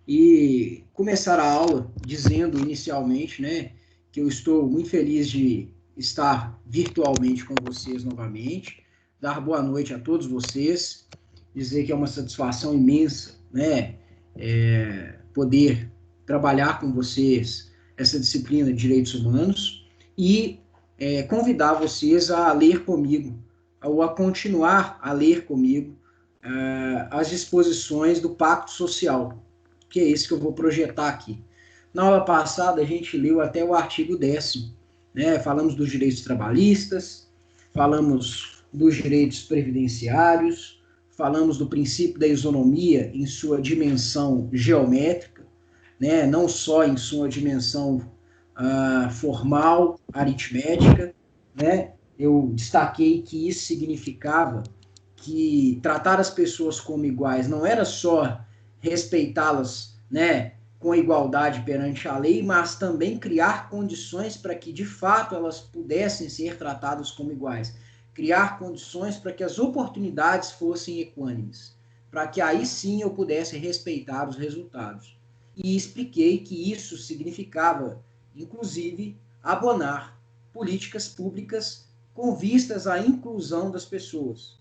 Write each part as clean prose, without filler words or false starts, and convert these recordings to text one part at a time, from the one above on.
e começar a aula dizendo inicialmente, né, que eu estou muito feliz de estar virtualmente com vocês novamente, dar boa noite a todos vocês, dizer que é uma satisfação imensa, né, poder trabalhar com vocês essa disciplina de direitos humanos e convidar vocês a ler comigo, ou a continuar a ler comigo as disposições do Pacto Social, que é esse que eu vou projetar aqui. Na aula passada, a gente leu até o artigo 10º, né? Falamos dos direitos trabalhistas, falamos dos direitos previdenciários, falamos do princípio da isonomia em sua dimensão geométrica, né? Não só em sua dimensão formal, aritmética, né? Eu destaquei que isso significava que tratar as pessoas como iguais não era só respeitá-las, né, com igualdade perante a lei, mas também criar condições para que, de fato, elas pudessem ser tratadas como iguais. Criar condições para que as oportunidades fossem equânimes, para que aí sim eu pudesse respeitar os resultados. E expliquei que isso significava, inclusive, abonar políticas públicas com vistas à inclusão das pessoas,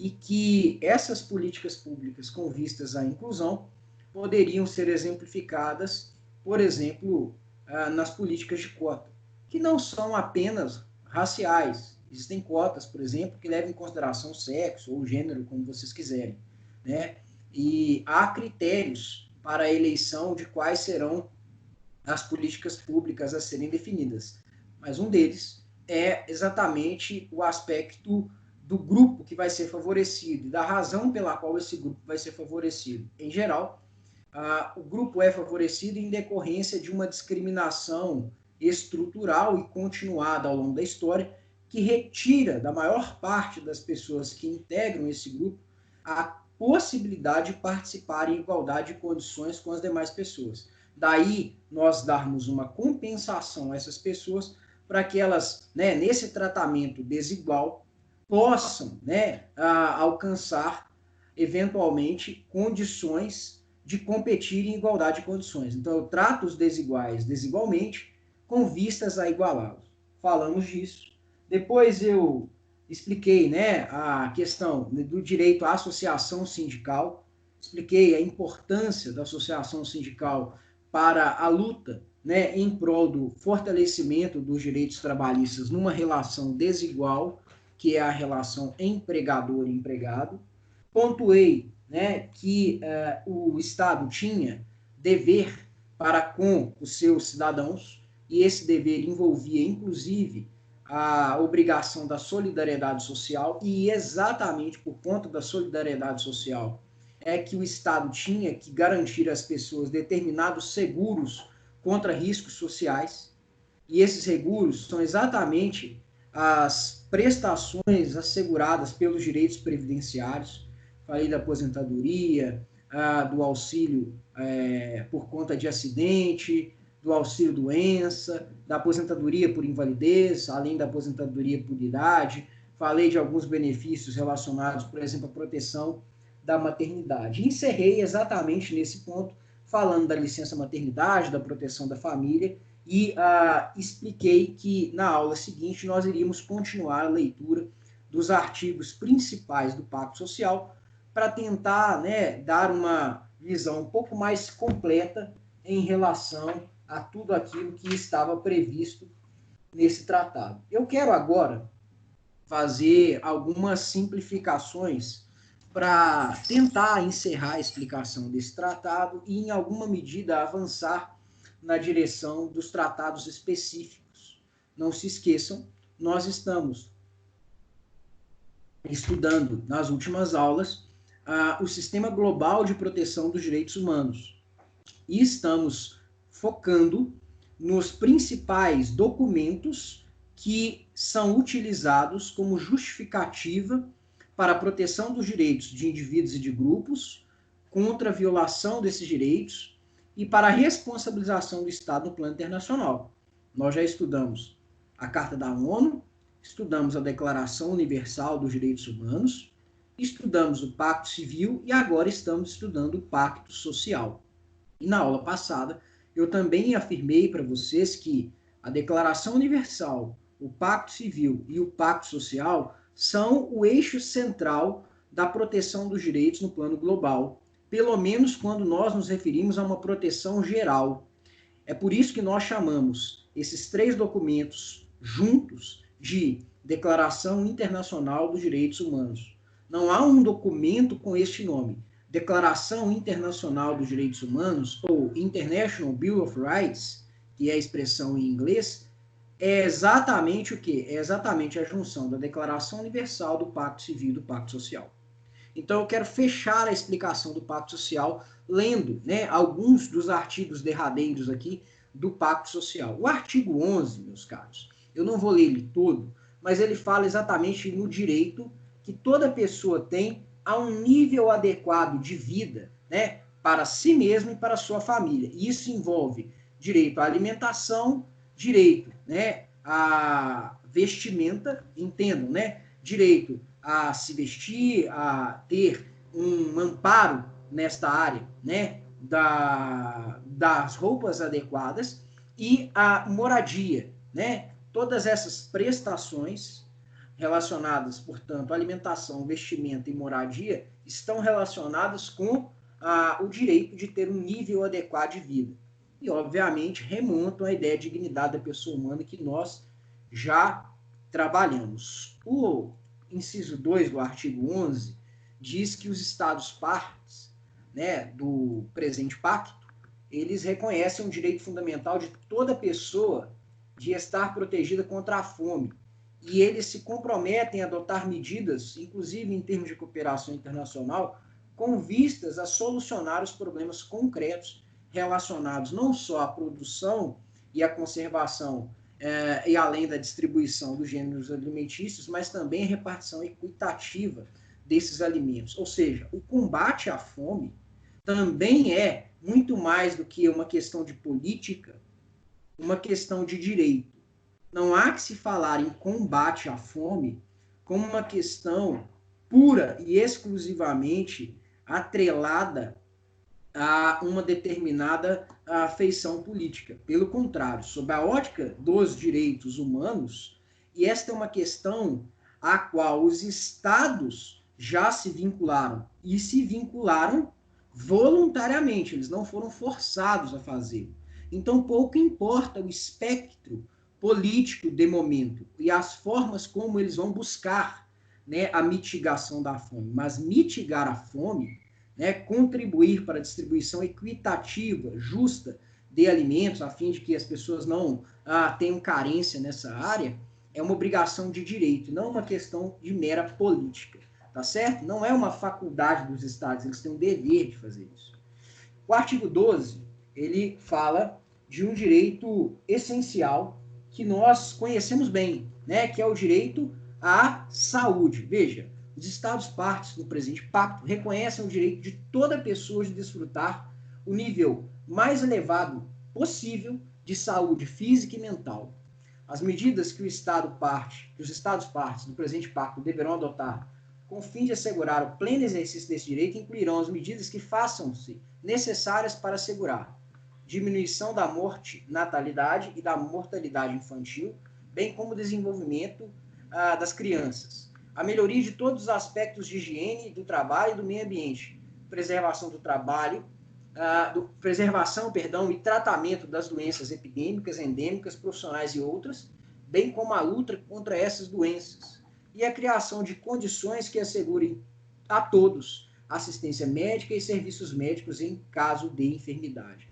e que essas políticas públicas com vistas à inclusão poderiam ser exemplificadas, por exemplo, nas políticas de cota, que não são apenas raciais. Existem cotas, por exemplo, que levam em consideração sexo ou gênero, como vocês quiserem, né? E há critérios para a eleição de quais serão as políticas públicas a serem definidas. Mas um deles é exatamente o aspecto do grupo que vai ser favorecido e da razão pela qual esse grupo vai ser favorecido. Em geral, o grupo é favorecido em decorrência de uma discriminação estrutural e continuada ao longo da história, que retira da maior parte das pessoas que integram esse grupo a possibilidade de participar em igualdade de condições com as demais pessoas. Daí, nós darmos uma compensação a essas pessoas para que elas, né, nesse tratamento desigual, possam, né, alcançar, eventualmente, condições de competir em igualdade de condições. Então, eu trato os desiguais desigualmente com vistas a igualá-los. Falamos disso. Depois eu expliquei, né, a questão do direito à associação sindical, expliquei a importância da associação sindical para a luta, né, em prol do fortalecimento dos direitos trabalhistas numa relação desigual, que é a relação empregador e empregado. Pontuei, né, que o Estado tinha dever para com os seus cidadãos, e esse dever envolvia, inclusive, a obrigação da solidariedade social, e exatamente por conta da solidariedade social é que o Estado tinha que garantir às pessoas determinados seguros contra riscos sociais, e esses seguros são exatamente as prestações asseguradas pelos direitos previdenciários. Falei da aposentadoria, do auxílio por conta de acidente, do auxílio doença, da aposentadoria por invalidez, além da aposentadoria por idade. Falei de alguns benefícios relacionados, por exemplo, à proteção da maternidade. Encerrei exatamente nesse ponto, falando da licença maternidade, da proteção da família, e expliquei que na aula seguinte nós iríamos continuar a leitura dos artigos principais do Pacto Social para tentar, né, dar uma visão um pouco mais completa em relação a tudo aquilo que estava previsto nesse tratado. Eu quero agora fazer algumas simplificações para tentar encerrar a explicação desse tratado e, em alguma medida, avançar na direção dos tratados específicos. Não se esqueçam, nós estamos estudando nas últimas aulas o Sistema Global de Proteção dos Direitos Humanos e estamos focando nos principais documentos que são utilizados como justificativa para a proteção dos direitos de indivíduos e de grupos, contra a violação desses direitos e para a responsabilização do Estado no plano internacional. Nós já estudamos a Carta da ONU, estudamos a Declaração Universal dos Direitos Humanos, estudamos o Pacto Civil e agora estamos estudando o Pacto Social. E na aula passada, eu também afirmei para vocês que a Declaração Universal, o Pacto Civil e o Pacto Social são o eixo central da proteção dos direitos no plano global, pelo menos quando nós nos referimos a uma proteção geral. É por isso que nós chamamos esses três documentos juntos de Declaração Internacional dos Direitos Humanos. Não há um documento com este nome. Declaração Internacional dos Direitos Humanos, ou International Bill of Rights, que é a expressão em inglês, é exatamente o quê? É exatamente a junção da Declaração Universal, do Pacto Civil e do Pacto Social. Então, eu quero fechar a explicação do Pacto Social lendo, né, alguns dos artigos derradeiros aqui do Pacto Social. O artigo 11, meus caros, eu não vou ler ele todo, mas ele fala exatamente no direito que toda pessoa tem a um nível adequado de vida, né, para si mesmo e para a sua família. Isso envolve direito à alimentação, direito, né, à vestimenta, entendam, né, direito a se vestir, a ter um amparo nesta área, né, das roupas adequadas e a moradia, né, todas essas prestações relacionadas, portanto, alimentação, vestimenta e moradia, estão relacionadas com o direito de ter um nível adequado de vida. E, obviamente, remontam à ideia de dignidade da pessoa humana que nós já trabalhamos. O inciso 2 do artigo 11 diz que os Estados partes, né, do presente pacto, eles reconhecem o direito fundamental de toda pessoa de estar protegida contra a fome, e eles se comprometem a adotar medidas, inclusive em termos de cooperação internacional, com vistas a solucionar os problemas concretos relacionados não só à produção e à conservação e além da distribuição dos gêneros alimentícios, mas também a repartição equitativa desses alimentos. Ou seja, o combate à fome também é muito mais do que uma questão de política, uma questão de direito. Não há que se falar em combate à fome como uma questão pura e exclusivamente atrelada a uma determinada feição política. Pelo contrário, sob a ótica dos direitos humanos, e esta é uma questão a qual os estados já se vincularam, e se vincularam voluntariamente, eles não foram forçados a fazer. Então, pouco importa o espectro político de momento e as formas como eles vão buscar, né, a mitigação da fome, mas mitigar a fome, né, contribuir para a distribuição equitativa, justa de alimentos, a fim de que as pessoas não tenham carência nessa área, é uma obrigação de direito, não uma questão de mera política, tá certo? Não é uma faculdade dos estados, eles têm um dever de fazer isso. O artigo 12, ele fala de um direito essencial que nós conhecemos bem, né, que é o direito à saúde. Veja, os Estados partes do presente pacto reconhecem o direito de toda pessoa de desfrutar o nível mais elevado possível de saúde física e mental. As medidas que os Estados partes do presente pacto deverão adotar com o fim de assegurar o pleno exercício desse direito incluirão as medidas que façam-se necessárias para assegurar diminuição da morte, natalidade e da mortalidade infantil, bem como o desenvolvimento das crianças, a melhoria de todos os aspectos de higiene do trabalho e do meio ambiente, preservação do trabalho, preservação e tratamento das doenças epidêmicas, endêmicas, profissionais e outras, bem como a luta contra essas doenças, e a criação de condições que assegurem a todos assistência médica e serviços médicos em caso de enfermidade.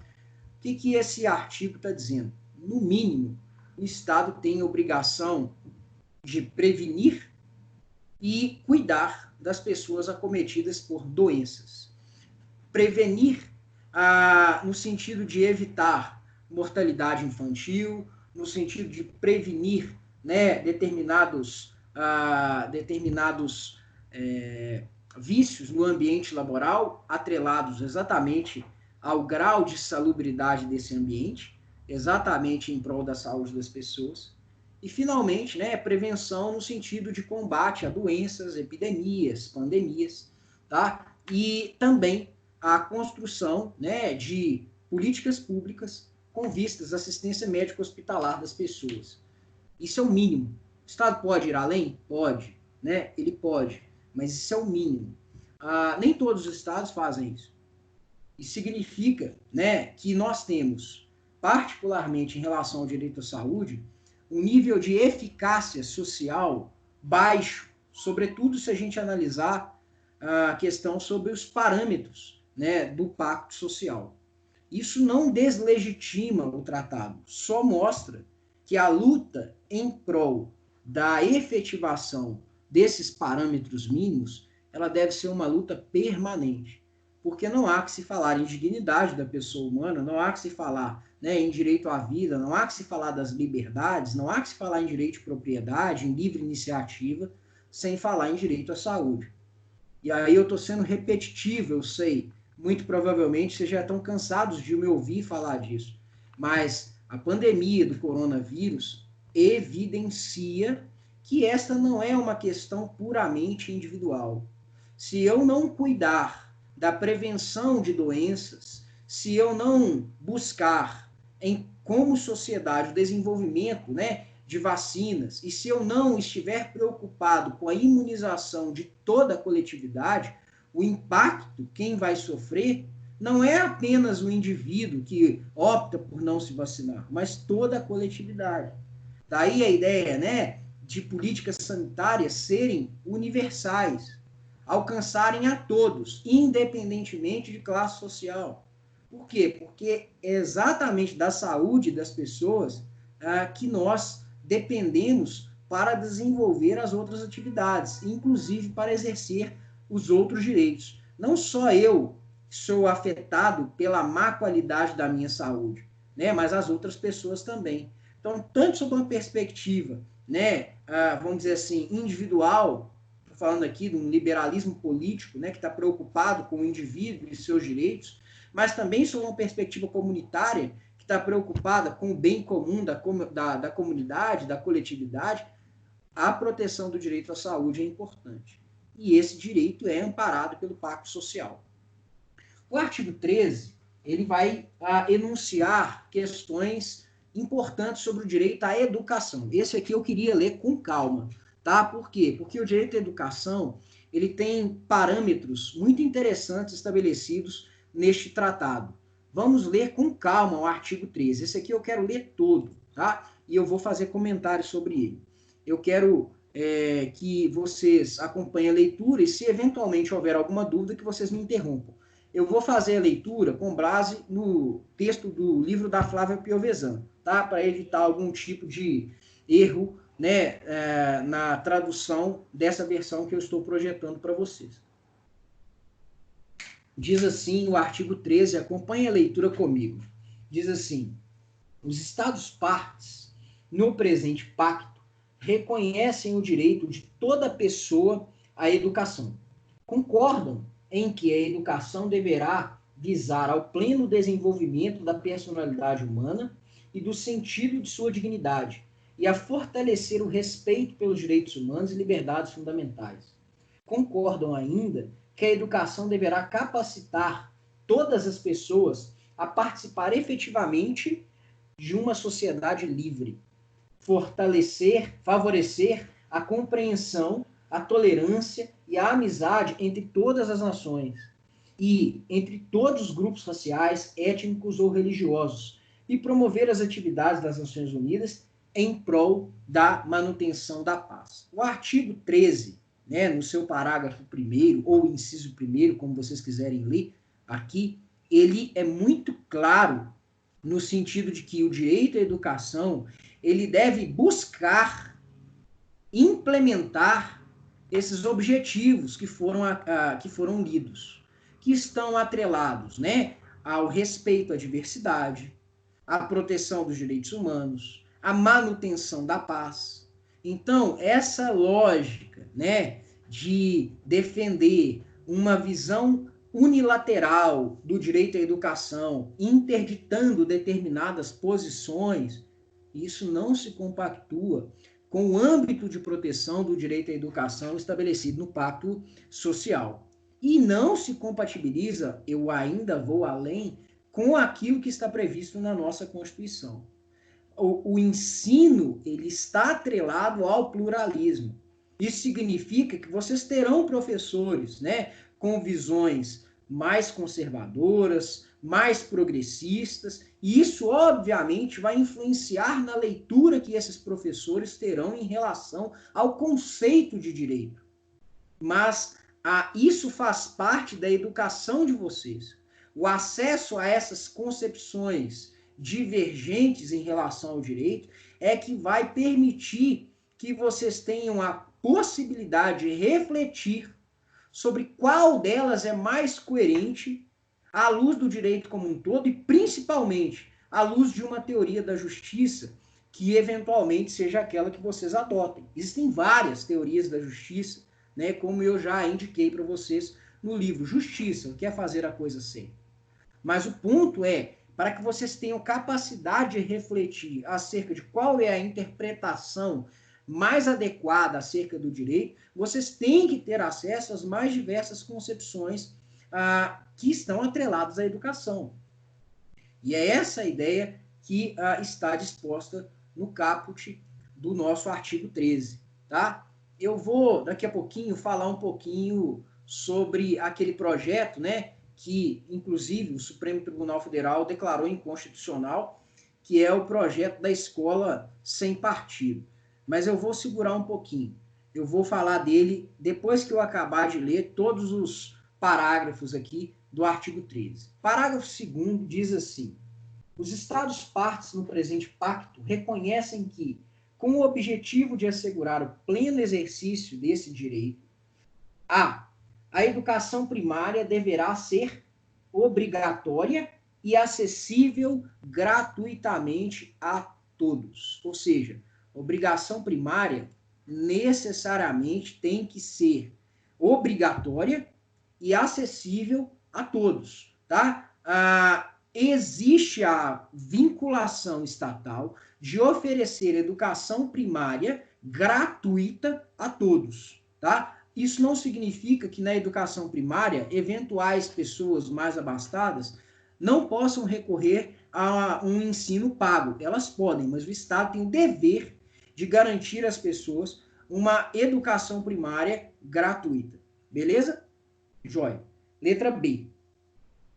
O que esse artigo está dizendo? No mínimo, o Estado tem a obrigação de prevenir e cuidar das pessoas acometidas por doenças. Prevenir no sentido de evitar mortalidade infantil, no sentido de prevenir, né, determinados vícios no ambiente laboral, atrelados exatamente ao grau de salubridade desse ambiente, exatamente em prol da saúde das pessoas. E, finalmente, né, prevenção no sentido de combate a doenças, epidemias, pandemias, tá? E também a construção, né, de políticas públicas com vistas à assistência médico-hospitalar das pessoas. Isso é o mínimo. O Estado pode ir além? Pode, né? Ele pode, mas isso é o mínimo. Nem todos os estados fazem isso. Isso significa, né, que nós temos, particularmente em relação ao direito à saúde, um nível de eficácia social baixo, sobretudo se a gente analisar a questão sobre os parâmetros, né, do pacto social. Isso não deslegitima o tratado, só mostra que a luta em prol da efetivação desses parâmetros mínimos, ela deve ser uma luta permanente, porque não há que se falar em dignidade da pessoa humana, não há que se falar, né, em direito à vida, não há que se falar das liberdades, não há que se falar em direito de propriedade, em livre iniciativa, sem falar em direito à saúde. E aí eu estou sendo repetitivo, eu sei, muito provavelmente vocês já estão cansados de me ouvir falar disso, mas a pandemia do coronavírus evidencia que esta não é uma questão puramente individual. Se eu não cuidar da prevenção de doenças, se eu não buscar como sociedade o desenvolvimento, né, de vacinas, e se eu não estiver preocupado com a imunização de toda a coletividade, o impacto, quem vai sofrer, não é apenas o indivíduo que opta por não se vacinar, mas toda a coletividade. Daí a ideia, né, de políticas sanitárias serem universais, alcançarem a todos, independentemente de classe social. Por quê? Porque é exatamente da saúde das pessoas que nós dependemos para desenvolver as outras atividades, inclusive para exercer os outros direitos. Não só eu sou afetado pela má qualidade da minha saúde, né, mas as outras pessoas também. Então, tanto sob uma perspectiva, né, vamos dizer assim, individual, falando aqui de um liberalismo político, né, que está preocupado com o indivíduo e seus direitos, mas também sob uma perspectiva comunitária, que está preocupada com o bem comum da comunidade, da coletividade, a proteção do direito à saúde é importante. E esse direito é amparado pelo Pacto Social. O artigo 13, ele vai enunciar questões importantes sobre o direito à educação. Esse aqui eu queria ler com calma, tá? Por quê? Porque o direito à educação, ele tem parâmetros muito interessantes estabelecidos neste tratado. Vamos ler com calma o artigo 13. Esse aqui eu quero ler todo, tá? E eu vou fazer comentários sobre ele. Eu quero que vocês acompanhem a leitura e, se eventualmente houver alguma dúvida, que vocês me interrompam. Eu vou fazer a leitura com base no texto do livro da Flávia Piovesan, tá? Para evitar algum tipo de erro, né, na tradução dessa versão que eu estou projetando para vocês. Diz assim o artigo 13, acompanhe a leitura comigo. Diz assim: os Estados-partes, no presente pacto, reconhecem o direito de toda pessoa à educação. Concordam em que a educação deverá visar ao pleno desenvolvimento da personalidade humana e do sentido de sua dignidade, e a fortalecer o respeito pelos direitos humanos e liberdades fundamentais. Concordam ainda que a educação deverá capacitar todas as pessoas a participar efetivamente de uma sociedade livre, favorecer a compreensão, a tolerância e a amizade entre todas as nações e entre todos os grupos raciais, étnicos ou religiosos, e promover as atividades das Nações Unidas em prol da manutenção da paz. O artigo 13, né, no seu parágrafo 1º, ou inciso 1º, como vocês quiserem ler aqui, ele é muito claro no sentido de que o direito à educação, ele deve buscar implementar esses objetivos que foram lidos, que estão atrelados, né, ao respeito à diversidade, à proteção dos direitos humanos, à manutenção da paz. Então, essa lógica, né, de defender uma visão unilateral do direito à educação, interditando determinadas posições, isso não se compactua com o âmbito de proteção do direito à educação estabelecido no Pacto Social. E não se compatibiliza, eu ainda vou além, com aquilo que está previsto na nossa Constituição. O ensino, ele está atrelado ao pluralismo. Isso significa que vocês terão professores, né, com visões mais conservadoras, mais progressistas, e isso, obviamente, vai influenciar na leitura que esses professores terão em relação ao conceito de direito. Mas isso faz parte da educação de vocês. O acesso a essas concepções divergentes em relação ao direito é que vai permitir que vocês tenham a possibilidade de refletir sobre qual delas é mais coerente à luz do direito como um todo e, principalmente, à luz de uma teoria da justiça que, eventualmente, seja aquela que vocês adotem. Existem várias teorias da justiça, né, como eu já indiquei para vocês no livro Justiça, o que é fazer a coisa certa. Mas o ponto é, para que vocês tenham capacidade de refletir acerca de qual é a interpretação mais adequada acerca do direito, vocês têm que ter acesso às mais diversas concepções que estão atreladas à educação. E é essa a ideia que está disposta no caput do nosso artigo 13, tá? Eu vou, daqui a pouquinho, falar um pouquinho sobre aquele projeto, né, que, inclusive, o Supremo Tribunal Federal declarou inconstitucional, que é o projeto da escola sem partido. Mas eu vou segurar um pouquinho. Eu vou falar dele depois que eu acabar de ler todos os parágrafos aqui do artigo 13. Parágrafo 2º diz assim: os Estados partes no presente pacto reconhecem que, com o objetivo de assegurar o pleno exercício desse direito, a educação primária deverá ser obrigatória e acessível gratuitamente a todos. Ou seja, obrigação primária necessariamente tem que ser obrigatória e acessível a todos, tá? Existe a vinculação estatal de oferecer educação primária gratuita a todos, tá? Isso não significa que na educação primária, eventuais pessoas mais abastadas não possam recorrer a um ensino pago. Elas podem, mas o Estado tem o dever de garantir às pessoas uma educação primária gratuita. Beleza? Joia. Letra B.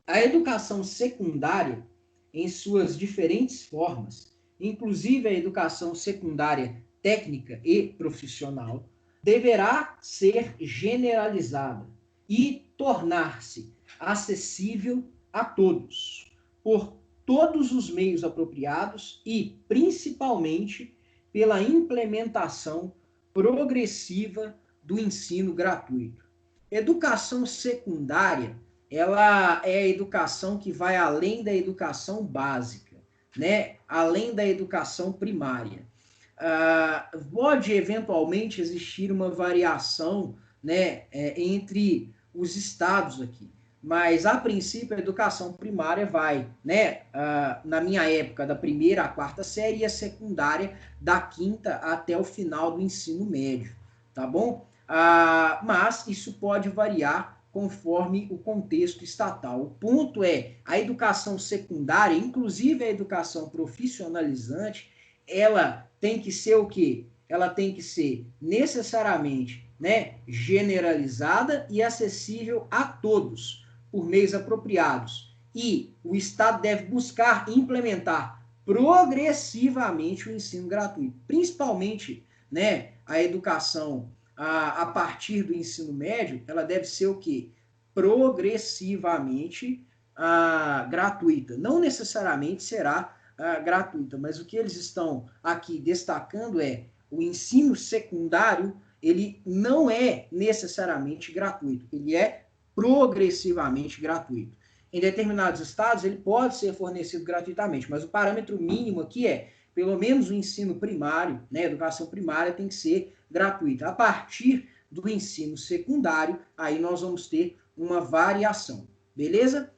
A educação secundária, em suas diferentes formas, inclusive a educação secundária técnica e profissional, deverá ser generalizada e tornar-se acessível a todos, por todos os meios apropriados e, principalmente, pela implementação progressiva do ensino gratuito. Educação secundária, ela é a educação que vai além da educação básica, né? Além da educação primária. Pode eventualmente existir uma variação, né, entre os estados aqui, mas a princípio a educação primária vai, né, na minha época, da 1ª à 4ª série, e a secundária da 5ª até o final do ensino médio, tá bom? Mas isso pode variar conforme o contexto estatal. O ponto é, a educação secundária, inclusive a educação profissionalizante, ela tem que ser o quê? Ela tem que ser necessariamente, né, generalizada e acessível a todos, por meios apropriados. E o Estado deve buscar implementar progressivamente o ensino gratuito, principalmente, né, a educação a partir do ensino médio, ela deve ser o quê? Progressivamente gratuita. Não necessariamente será gratuita, mas o que eles estão aqui destacando é o ensino secundário, ele não é necessariamente gratuito, ele é progressivamente gratuito. Em determinados estados, ele pode ser fornecido gratuitamente, mas o parâmetro mínimo aqui é, pelo menos o ensino primário, né, a educação primária tem que ser gratuita. A partir do ensino secundário, aí nós vamos ter uma variação, beleza?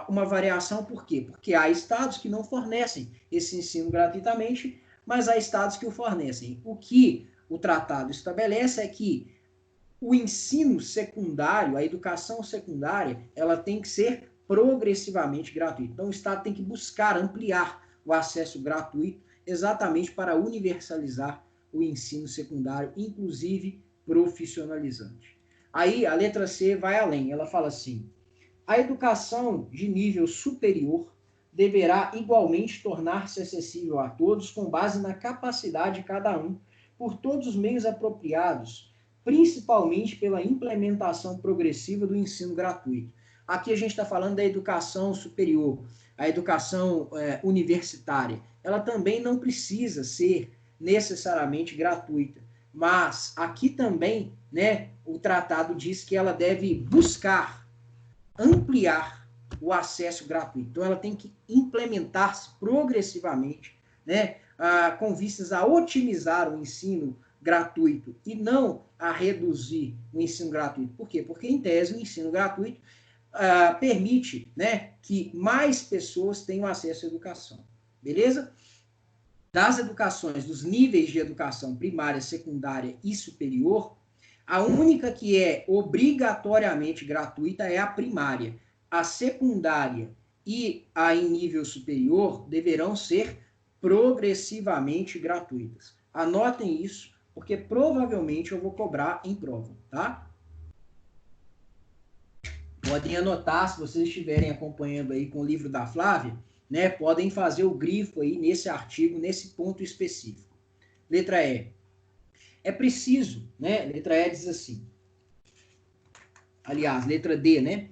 Uma variação por quê? Porque há estados que não fornecem esse ensino gratuitamente, mas há estados que o fornecem. O que o tratado estabelece é que o ensino secundário, a educação secundária, ela tem que ser progressivamente gratuito. Então, o Estado tem que buscar ampliar o acesso gratuito exatamente para universalizar o ensino secundário, inclusive profissionalizante. Aí, a letra C vai além. Ela fala assim: a educação de nível superior deverá igualmente tornar-se acessível a todos com base na capacidade de cada um, por todos os meios apropriados, principalmente pela implementação progressiva do ensino gratuito. Aqui a gente está falando da educação superior, a educação universitária. Ela também não precisa ser necessariamente gratuita, mas aqui também, né, o tratado diz que ela deve buscar ampliar o acesso gratuito. Então, ela tem que implementar-se progressivamente, né, com vistas a otimizar o ensino gratuito e não a reduzir o ensino gratuito. Por quê? Porque, em tese, o ensino gratuito permite, né, que mais pessoas tenham acesso à educação. Beleza? Das educações, dos níveis de educação primária, secundária e superior, a única que é obrigatoriamente gratuita é a primária. A secundária e a em nível superior deverão ser progressivamente gratuitas. Anotem isso, porque provavelmente eu vou cobrar em prova, tá? Podem anotar, se vocês estiverem acompanhando aí com o livro da Flávia, né, podem fazer o grifo aí nesse artigo, nesse ponto específico. Letra E. É preciso, né? Letra E diz assim. Aliás, letra D, né?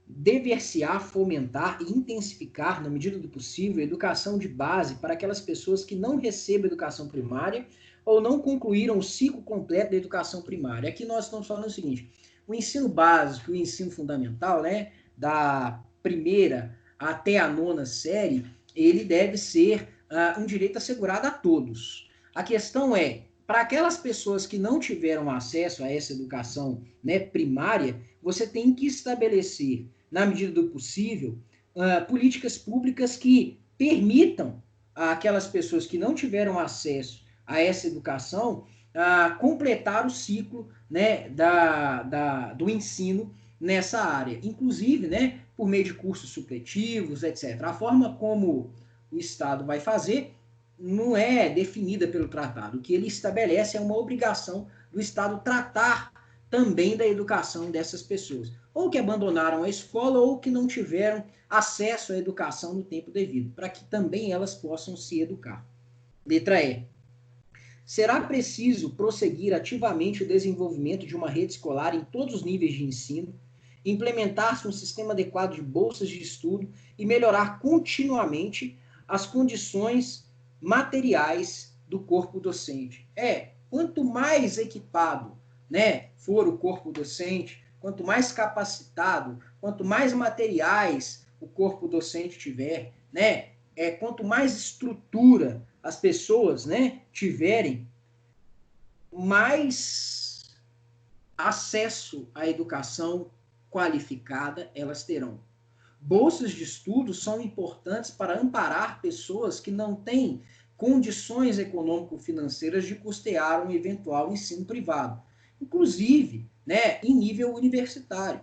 Dever-se-á fomentar e intensificar, na medida do possível, a educação de base para aquelas pessoas que não recebem educação primária ou não concluíram o ciclo completo da educação primária. Aqui nós estamos falando o seguinte: o ensino básico, o ensino fundamental, né, da primeira até a 9ª série, ele deve ser um direito assegurado a todos. A questão é, para aquelas pessoas que não tiveram acesso a essa educação, né, primária, você tem que estabelecer, na medida do possível, políticas públicas que permitam àquelas pessoas que não tiveram acesso a essa educação completar o ciclo, né, do ensino nessa área. Inclusive, né, por meio de cursos supletivos, etc. A forma como o Estado vai fazer não é definida pelo tratado. O que ele estabelece é uma obrigação do Estado tratar também da educação dessas pessoas, ou que abandonaram a escola ou que não tiveram acesso à educação no tempo devido, para que também elas possam se educar. Letra E. Será preciso prosseguir ativamente o desenvolvimento de uma rede escolar em todos os níveis de ensino, implementar-se um sistema adequado de bolsas de estudo e melhorar continuamente as condições materiais do corpo docente. Quanto mais equipado, né, for o corpo docente, quanto mais capacitado, quanto mais materiais o corpo docente tiver, né, quanto mais estrutura as pessoas, né, tiverem, mais acesso à educação qualificada elas terão. Bolsas de estudo são importantes para amparar pessoas que não têm condições econômico-financeiras de custear um eventual ensino privado, inclusive, né, em nível universitário.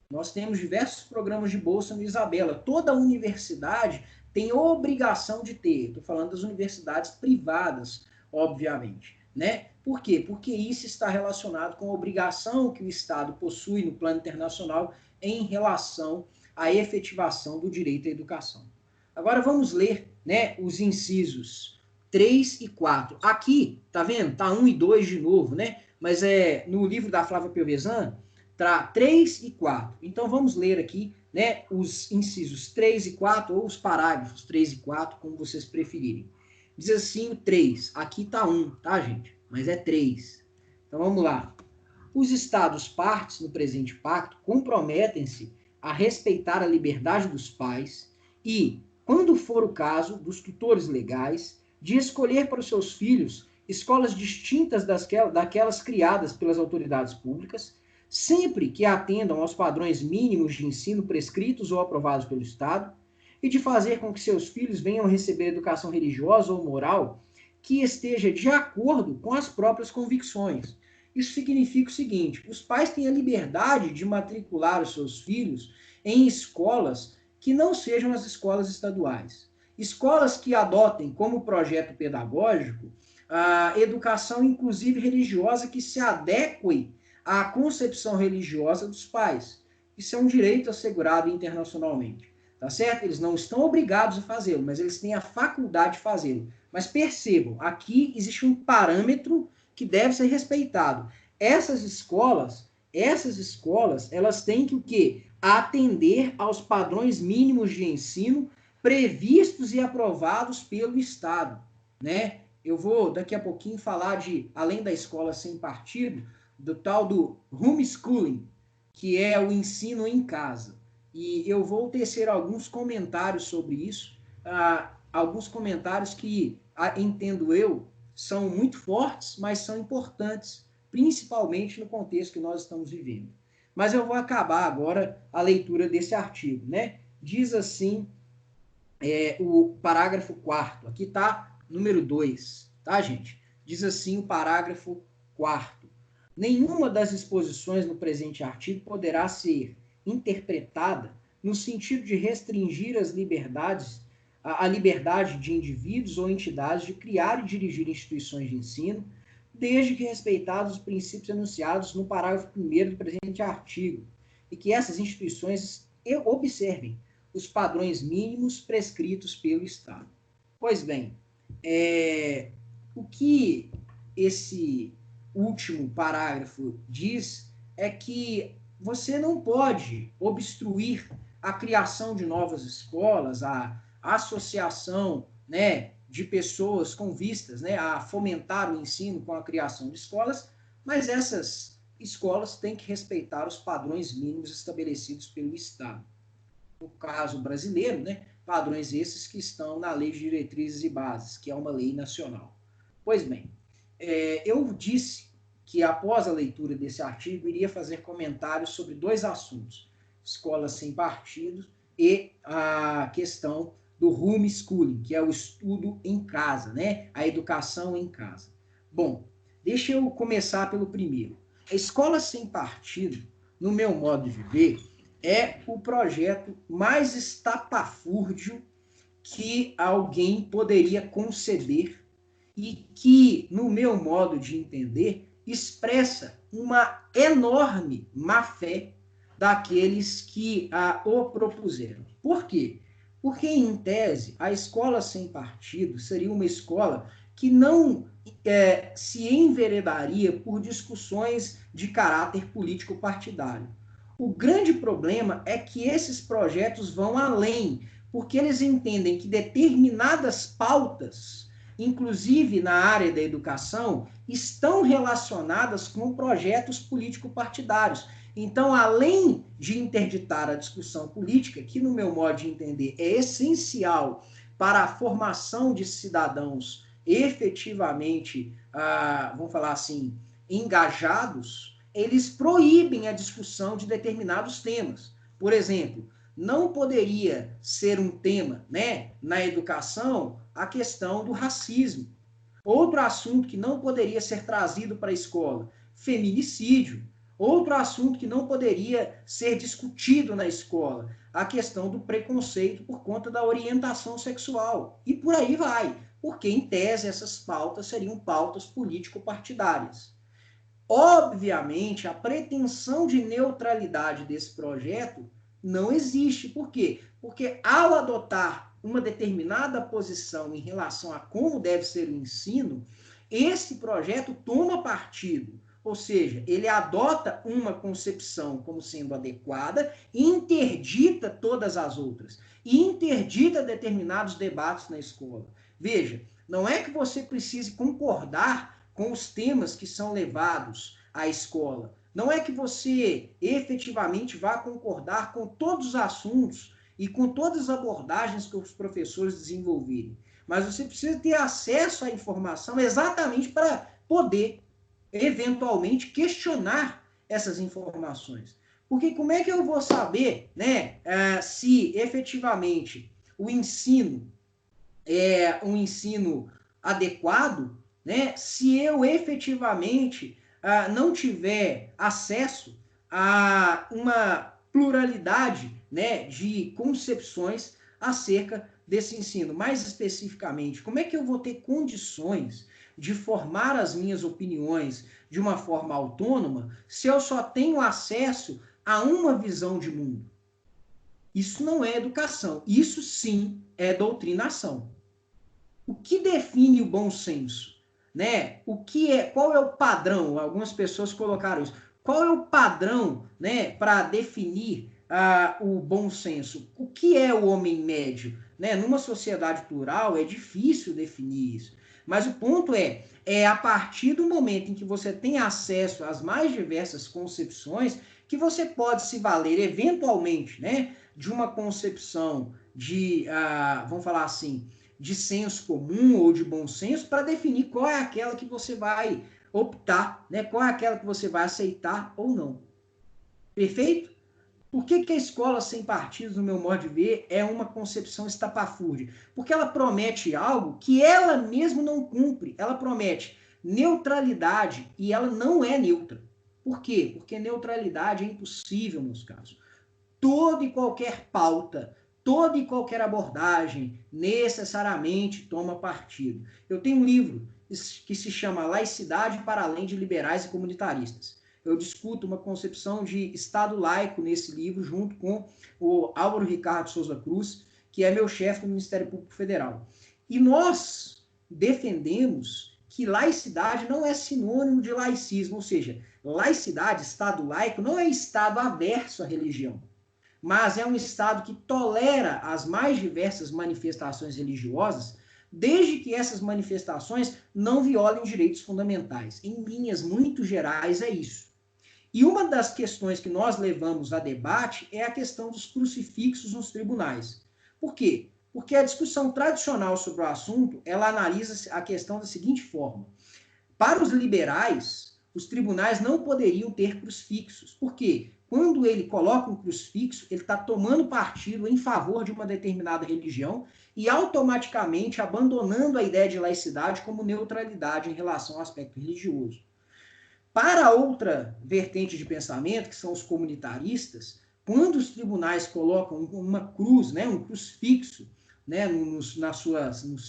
Nós temos diversos programas de bolsa no Isabela. Toda universidade tem obrigação de ter. Estou falando das universidades privadas, obviamente, né? Por quê? Porque isso está relacionado com a obrigação que o Estado possui no plano internacional em relação à efetivação do direito à educação. Agora vamos ler, né, os incisos 3 e 4. Aqui, tá vendo? Tá 1 e 2 de novo, né? Mas no livro da Flávia Piovesan, tá 3 e 4. Então vamos ler aqui, né, os incisos 3 e 4, ou os parágrafos 3 e 4, como vocês preferirem. Diz assim o 3. Aqui tá 1, tá, gente? Mas é 3. Então vamos lá. Os Estados partes no presente pacto comprometem-se a respeitar a liberdade dos pais e, quando for o caso, dos tutores legais, de escolher para os seus filhos escolas distintas daquelas criadas pelas autoridades públicas, sempre que atendam aos padrões mínimos de ensino prescritos ou aprovados pelo Estado, e de fazer com que seus filhos venham receber educação religiosa ou moral que esteja de acordo com as próprias convicções. Isso significa o seguinte: os pais têm a liberdade de matricular os seus filhos em escolas que não sejam as escolas estaduais. Escolas que adotem como projeto pedagógico a educação, inclusive religiosa, que se adeque à concepção religiosa dos pais. Isso é um direito assegurado internacionalmente, tá certo? Eles não estão obrigados a fazê-lo, mas eles têm a faculdade de fazê-lo. Mas percebam, aqui existe um parâmetro que deve ser respeitado. Essas escolas, elas têm que o quê? Atender aos padrões mínimos de ensino previstos e aprovados pelo Estado, né? Eu vou daqui a pouquinho falar de, além da escola sem partido, do tal do homeschooling, que é o ensino em casa. E eu vou tecer alguns comentários sobre isso, alguns comentários que, entendo eu, são muito fortes, mas são importantes, principalmente no contexto que nós estamos vivendo. Mas eu vou acabar agora a leitura desse artigo, né? Diz assim, o parágrafo 4º, aqui está número 2, tá, gente? Diz assim o parágrafo 4º. Nenhuma das disposições no presente artigo poderá ser interpretada no sentido de restringir as liberdades, a liberdade de indivíduos ou entidades de criar e dirigir instituições de ensino, desde que respeitados os princípios enunciados no parágrafo 1º do presente artigo, e que essas instituições observem os padrões mínimos prescritos pelo Estado. Pois bem, o que esse último parágrafo diz é que você não pode obstruir a criação de novas escolas, a associação, né, de pessoas com vistas, né, a fomentar o ensino com a criação de escolas, mas essas escolas têm que respeitar os padrões mínimos estabelecidos pelo Estado. No caso brasileiro, né, padrões esses que estão na Lei de Diretrizes e Bases, que é uma lei nacional. Pois bem, eu disse que após a leitura desse artigo iria fazer comentários sobre dois assuntos: escolas sem partidos e a questão do homeschooling, que é o estudo em casa, né, a educação em casa. Bom, deixa eu começar pelo primeiro. A escola sem partido, no meu modo de ver, é o projeto mais estapafúrdio que alguém poderia conceber e que, no meu modo de entender, expressa uma enorme má-fé daqueles que o propuseram. Por quê? Porque, em tese, a escola sem partido seria uma escola que não se enveredaria por discussões de caráter político partidário. O grande problema é que esses projetos vão além, porque eles entendem que determinadas pautas, inclusive na área da educação, estão relacionadas com projetos político-partidários. Então, além de interditar a discussão política, que no meu modo de entender é essencial para a formação de cidadãos efetivamente, vamos falar assim, engajados, eles proíbem a discussão de determinados temas. Por exemplo, não poderia ser um tema, né, na educação, a questão do racismo. Outro assunto que não poderia ser trazido para a escola, feminicídio. Outro assunto que não poderia ser discutido na escola, a questão do preconceito por conta da orientação sexual. E por aí vai, porque, em tese, essas pautas seriam pautas político-partidárias. Obviamente, a pretensão de neutralidade desse projeto não existe. Por quê? Porque, ao adotar uma determinada posição em relação a como deve ser o ensino, esse projeto toma partido. Ou seja, ele adota uma concepção como sendo adequada e interdita todas as outras. E interdita determinados debates na escola. Veja, não é que você precise concordar com os temas que são levados à escola. Não é que você efetivamente vá concordar com todos os assuntos e com todas as abordagens que os professores desenvolverem. Mas você precisa ter acesso à informação exatamente para poder, eventualmente, questionar essas informações. Porque como é que eu vou saber, né, se efetivamente o ensino é um ensino adequado, né, se eu efetivamente não tiver acesso a uma pluralidade né, de concepções acerca desse ensino. Mais especificamente, como é que eu vou ter condições de formar as minhas opiniões de uma forma autônoma se eu só tenho acesso a uma visão de mundo? Isso não é educação, isso sim é doutrinação. O que define o bom senso? Né? Qual é o padrão? Algumas pessoas colocaram isso. Qual é o padrão, né, para definir o bom senso? O que é o homem médio? Né? Numa sociedade plural é difícil definir isso. Mas o ponto é a partir do momento em que você tem acesso às mais diversas concepções que você pode se valer eventualmente, né, de uma concepção de, vamos falar assim, de senso comum ou de bom senso para definir qual é aquela que você vai optar, né? Qual é aquela que você vai aceitar ou não. Perfeito? Por que a escola sem partidos, no meu modo de ver, é uma concepção estapafúrdia? Porque ela promete algo que ela mesma não cumpre. Ela promete neutralidade e ela não é neutra. Por quê? Porque neutralidade é impossível, meus casos. Toda e qualquer pauta, toda e qualquer abordagem necessariamente toma partido. Eu tenho um livro que se chama Laicidade para além de liberais e comunitaristas. Eu discuto uma concepção de Estado laico nesse livro, junto com o Álvaro Ricardo Souza Cruz, que é meu chefe no Ministério Público Federal. E nós defendemos que laicidade não é sinônimo de laicismo, ou seja, laicidade, Estado laico, não é Estado averso à religião, mas é um Estado que tolera as mais diversas manifestações religiosas, desde que essas manifestações não violem direitos fundamentais. Em linhas muito gerais, é isso. E uma das questões que nós levamos a debate é a questão dos crucifixos nos tribunais. Por quê? Porque a discussão tradicional sobre o assunto, ela analisa a questão da seguinte forma. Para os liberais, os tribunais não poderiam ter crucifixos. Por quê? Quando ele coloca um crucifixo, ele está tomando partido em favor de uma determinada religião e automaticamente abandonando a ideia de laicidade como neutralidade em relação ao aspecto religioso. Para outra vertente de pensamento, que são os comunitaristas, quando os tribunais colocam uma cruz, né, um crucifixo, né, nos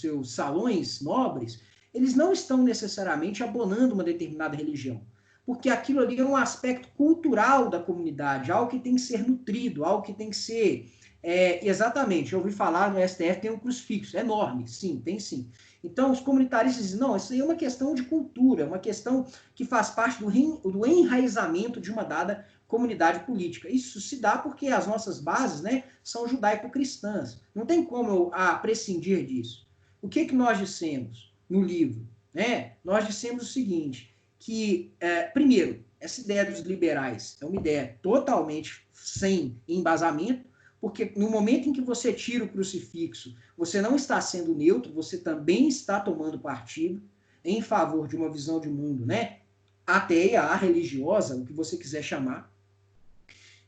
seus salões nobres, eles não estão necessariamente abonando uma determinada religião, porque aquilo ali é um aspecto cultural da comunidade, algo que tem que ser nutrido, algo que tem que ser... exatamente, eu ouvi falar no STF tem um crucifixo, é enorme, sim, tem sim. Então, os comunitaristas dizem, não, isso aí é uma questão de cultura, uma questão que faz parte do enraizamento de uma dada comunidade política. Isso se dá porque as nossas bases, né, são judaico-cristãs. Não tem como eu prescindir disso. O que nós dissemos no livro? Né? Nós dissemos o seguinte, que, primeiro, essa ideia dos liberais é uma ideia totalmente sem embasamento, porque no momento em que você tira o crucifixo, você não está sendo neutro, você também está tomando partido em favor de uma visão de mundo, né? Ateia, religiosa, o que você quiser chamar.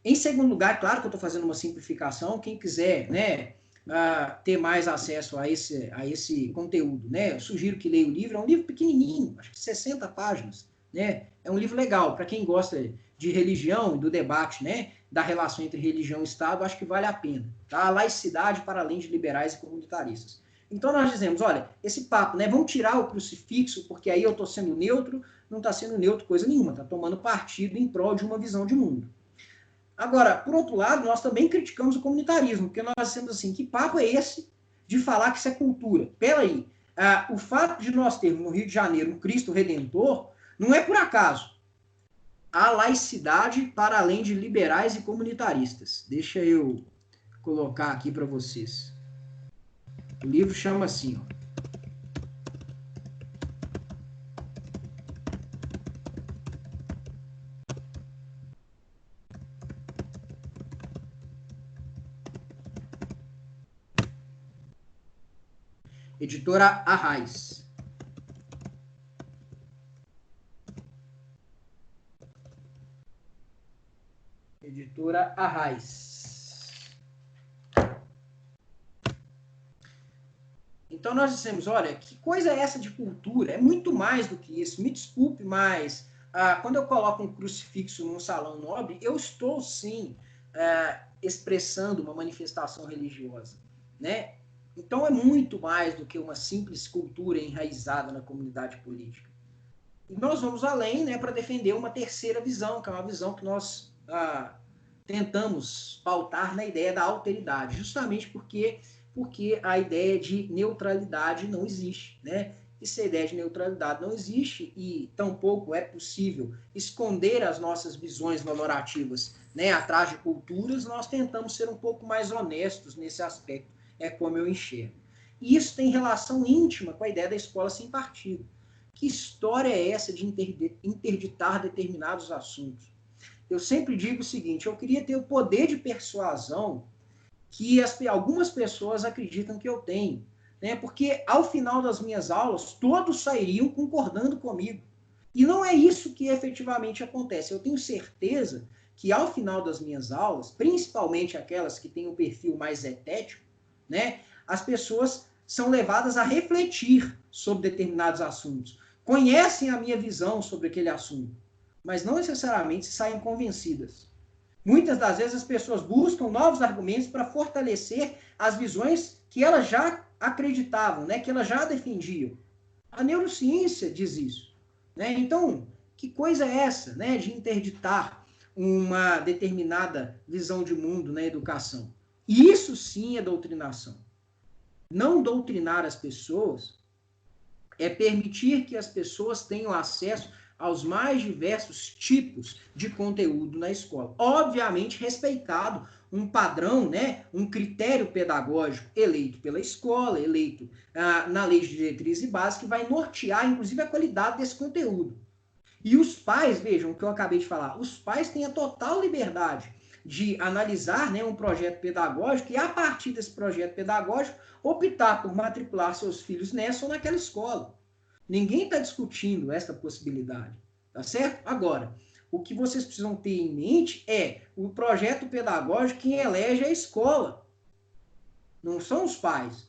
Em segundo lugar, claro que eu estou fazendo uma simplificação, quem quiser, né, ter mais acesso a esse conteúdo, né, eu sugiro que leia o livro, é um livro pequenininho, acho que 60 páginas, né, é um livro legal, para quem gosta de religião e do debate, né, da relação entre religião e Estado, acho que vale a pena, tá? Laicidade para além de liberais e comunitaristas. Então nós dizemos, olha, esse papo, né, vamos tirar o crucifixo, porque aí eu estou sendo neutro, não está sendo neutro coisa nenhuma, está tomando partido em prol de uma visão de mundo. Agora, por outro lado, nós também criticamos o comunitarismo, porque nós dizemos assim, que papo é esse de falar que isso é cultura? Peraí, o fato de nós termos no Rio de Janeiro um Cristo Redentor não é por acaso. A laicidade para além de liberais e comunitaristas. Deixa eu colocar aqui para vocês. O livro chama assim, ó. Editora Arraiz. Editora Arraiz. Então nós dissemos, olha, que coisa é essa de cultura? É muito mais do que isso. Me desculpe, mas quando eu coloco um crucifixo num salão nobre, eu estou sim expressando uma manifestação religiosa, né? Então é muito mais do que uma simples cultura enraizada na comunidade política. E nós vamos além, né, para defender uma terceira visão, que é uma visão que nós tentamos pautar na ideia da alteridade, justamente porque a ideia de neutralidade não existe, né? E se a ideia de neutralidade não existe e tampouco é possível esconder as nossas visões valorativas, né, atrás de culturas, nós tentamos ser um pouco mais honestos nesse aspecto, é como eu enxergo. E isso tem relação íntima com a ideia da escola sem partido. Que história é essa de interditar determinados assuntos? Eu sempre digo o seguinte, eu queria ter o poder de persuasão que algumas pessoas acreditam que eu tenho, né? Porque ao final das minhas aulas, todos sairiam concordando comigo. E não é isso que efetivamente acontece. Eu tenho certeza que ao final das minhas aulas, principalmente aquelas que têm um perfil mais etético, né, as pessoas são levadas a refletir sobre determinados assuntos, conhecem a minha visão sobre aquele assunto, mas não necessariamente saem convencidas. Muitas das vezes as pessoas buscam novos argumentos para fortalecer as visões que elas já acreditavam, né, que elas já defendiam. A neurociência diz isso, né? Então, que coisa é essa, né, de interditar uma determinada visão de mundo na educação? Isso sim é doutrinação. Não doutrinar as pessoas é permitir que as pessoas tenham acesso aos mais diversos tipos de conteúdo na escola. Obviamente, respeitado um padrão, né, um critério pedagógico eleito pela escola, eleito na lei de diretriz e base, que vai nortear, inclusive, a qualidade desse conteúdo. E os pais, vejam o que eu acabei de falar, os pais têm a total liberdade de analisar, né, um projeto pedagógico e, a partir desse projeto pedagógico, optar por matricular seus filhos nessa ou naquela escola. Ninguém está discutindo essa possibilidade, tá certo? Agora, o que vocês precisam ter em mente é o projeto pedagógico que elege a escola. Não são os pais.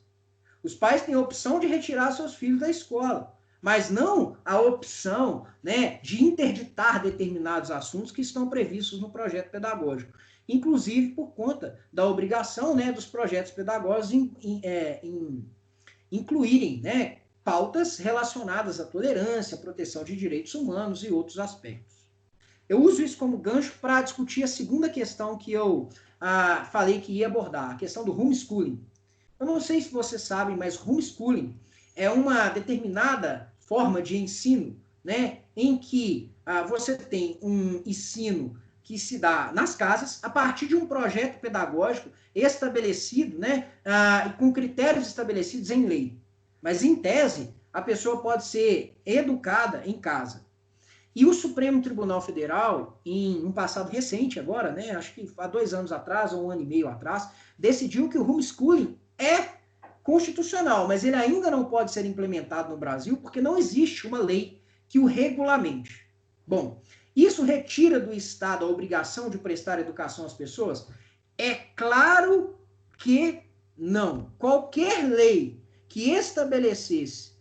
Os pais têm a opção de retirar seus filhos da escola, mas não a opção, né, de interditar determinados assuntos que estão previstos no projeto pedagógico. Inclusive por conta da obrigação, né, dos projetos pedagógicos incluírem, né, pautas relacionadas à tolerância, à proteção de direitos humanos e outros aspectos. Eu uso isso como gancho para discutir a segunda questão que eu falei que ia abordar, a questão do homeschooling. Eu não sei se vocês sabem, mas homeschooling é uma determinada forma de ensino, né, em que você tem um ensino que se dá nas casas a partir de um projeto pedagógico estabelecido, né, com critérios estabelecidos em lei. Mas, em tese, a pessoa pode ser educada em casa. E o Supremo Tribunal Federal, em um passado recente agora, né, acho que há 2 anos atrás, ou 1 ano e meio atrás, decidiu que o homeschooling é constitucional, mas ele ainda não pode ser implementado no Brasil porque não existe uma lei que o regulamente. Bom, isso retira do Estado a obrigação de prestar educação às pessoas? É claro que não. Qualquer lei que estabelecesse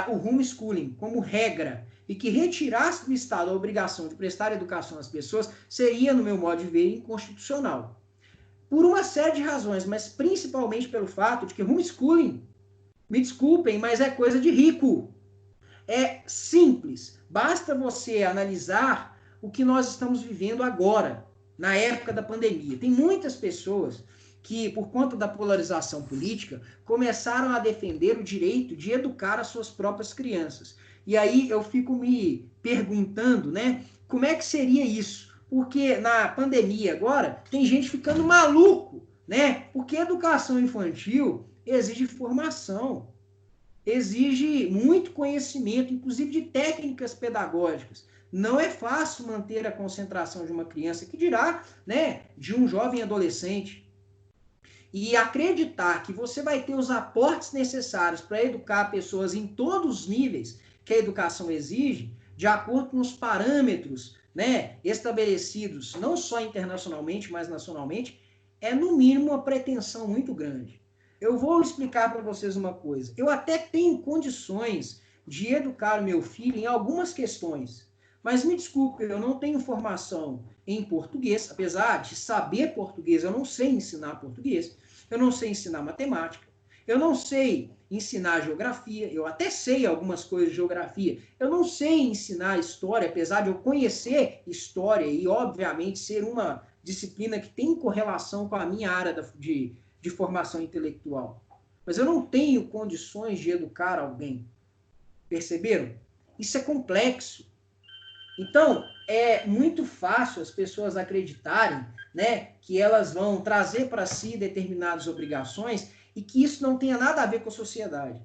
o homeschooling como regra e que retirasse do Estado a obrigação de prestar educação às pessoas seria, no meu modo de ver, inconstitucional. Por uma série de razões, mas principalmente pelo fato de que homeschooling, me desculpem, mas é coisa de rico. É simples. Basta você analisar o que nós estamos vivendo agora, na época da pandemia. Tem muitas pessoas que, por conta da polarização política, começaram a defender o direito de educar as suas próprias crianças. E aí eu fico me perguntando, né, como é que seria isso? Porque na pandemia agora tem gente ficando maluco, né? Porque educação infantil exige formação, exige muito conhecimento, inclusive de técnicas pedagógicas. Não é fácil manter a concentração de uma criança, que dirá, né, de um jovem adolescente. E acreditar que você vai ter os aportes necessários para educar pessoas em todos os níveis que a educação exige, de acordo com os parâmetros, né, estabelecidos não só internacionalmente, mas nacionalmente, é no mínimo uma pretensão muito grande. Eu vou explicar para vocês uma coisa. Eu até tenho condições de educar o meu filho em algumas questões, Mas me desculpe, eu não tenho formação em português, apesar de saber português, eu não sei ensinar português, eu não sei ensinar matemática, eu não sei ensinar geografia, eu até sei algumas coisas de geografia, eu não sei ensinar história, apesar de eu conhecer história e, obviamente, ser uma disciplina que tem correlação com a minha área de formação intelectual. Mas eu não tenho condições de educar alguém. Perceberam? Isso é complexo. Então, é muito fácil as pessoas acreditarem, né, que elas vão trazer para si determinadas obrigações e que isso não tenha nada a ver com a sociedade.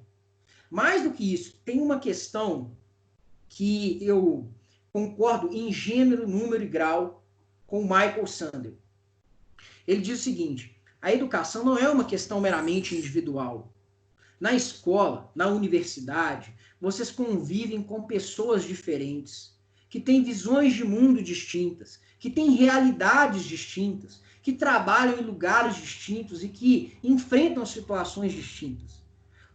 Mais do que isso, tem uma questão que eu concordo em gênero, número e grau com o Michael Sandel. Ele diz o seguinte: a educação não é uma questão meramente individual. Na escola, na universidade, vocês convivem com pessoas diferentes, que têm visões de mundo distintas, que têm realidades distintas, que trabalham em lugares distintos e que enfrentam situações distintas.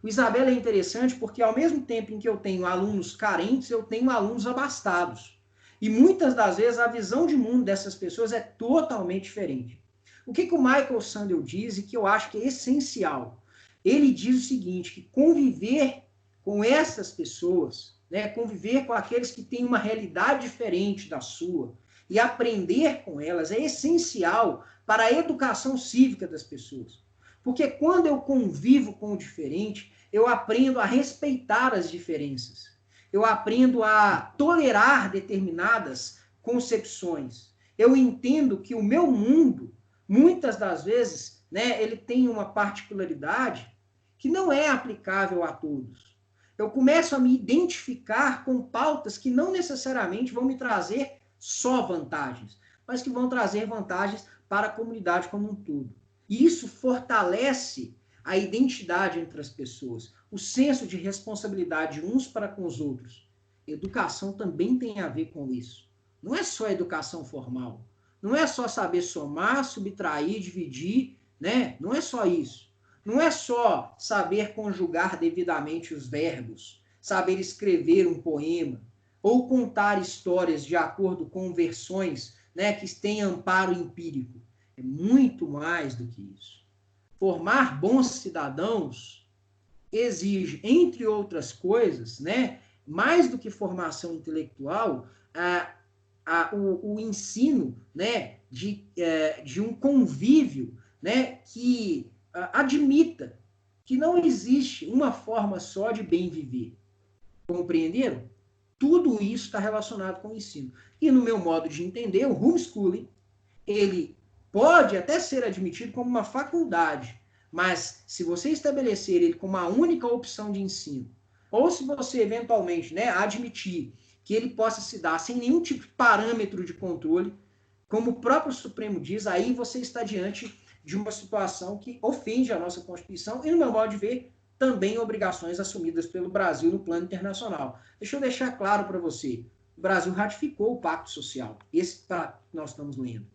O Isabela é interessante porque, ao mesmo tempo em que eu tenho alunos carentes, eu tenho alunos abastados. E muitas das vezes a visão de mundo dessas pessoas é totalmente diferente. O que o Michael Sandel diz e que eu acho que é essencial? Ele diz o seguinte, que conviver com essas pessoas, né, conviver com aqueles que têm uma realidade diferente da sua e aprender com elas é essencial para a educação cívica das pessoas. Porque quando eu convivo com o diferente, eu aprendo a respeitar as diferenças. Eu aprendo a tolerar determinadas concepções. Eu entendo que o meu mundo, muitas das vezes, né, ele tem uma particularidade que não é aplicável a todos. Eu começo a me identificar com pautas que não necessariamente vão me trazer só vantagens, mas que vão trazer vantagens para a comunidade como um todo. E isso fortalece a identidade entre as pessoas, o senso de responsabilidade uns para com os outros. Educação também tem a ver com isso. Não é só educação formal. Não é só saber somar, subtrair, dividir, né? Não é só isso. Não é só saber conjugar devidamente os verbos, saber escrever um poema, ou contar histórias de acordo com versões, né, que têm amparo empírico. É muito mais do que isso. Formar bons cidadãos exige, entre outras coisas, né, mais do que formação intelectual, o ensino, né, de um convívio, né, que admita que não existe uma forma só de bem viver. Compreenderam? Tudo isso está relacionado com o ensino. E no meu modo de entender, o homeschooling, ele pode até ser admitido como uma faculdade, mas se você estabelecer ele como uma única opção de ensino, ou se você eventualmente, né, admitir que ele possa se dar sem nenhum tipo de parâmetro de controle, como o próprio Supremo diz, aí você está diante de uma situação que ofende a nossa Constituição e, no meu modo de ver, também obrigações assumidas pelo Brasil no plano internacional. Deixa eu deixar claro para você, o Brasil ratificou o Pacto Social, esse pacto que nós estamos lendo,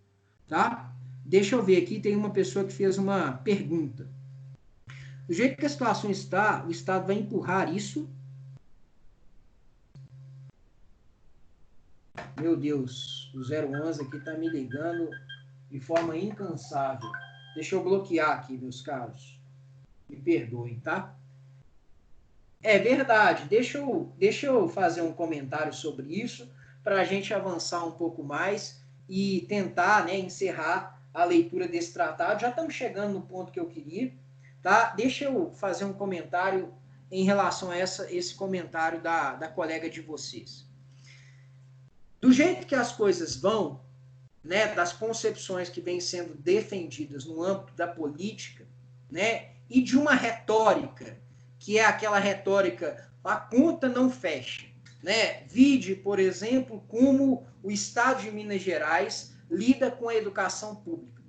tá? Deixa eu ver aqui, tem uma pessoa que fez uma pergunta. Do jeito que a situação está, o Estado vai empurrar isso. Meu Deus, o 011 aqui está me ligando de forma incansável. Deixa eu bloquear aqui, meus caros. Me perdoem, tá? É verdade. Deixa eu fazer um comentário sobre isso para a gente avançar um pouco mais e tentar, né, encerrar a leitura desse tratado. Já estamos chegando no ponto que eu queria, tá? Deixa eu fazer um comentário em relação a esse comentário da colega de vocês. Do jeito que as coisas vão, né, das concepções que vêm sendo defendidas no âmbito da política, né, e de uma retórica, que é aquela retórica, a conta não fecha. Né? Vide, por exemplo, como o Estado de Minas Gerais lida com a educação pública.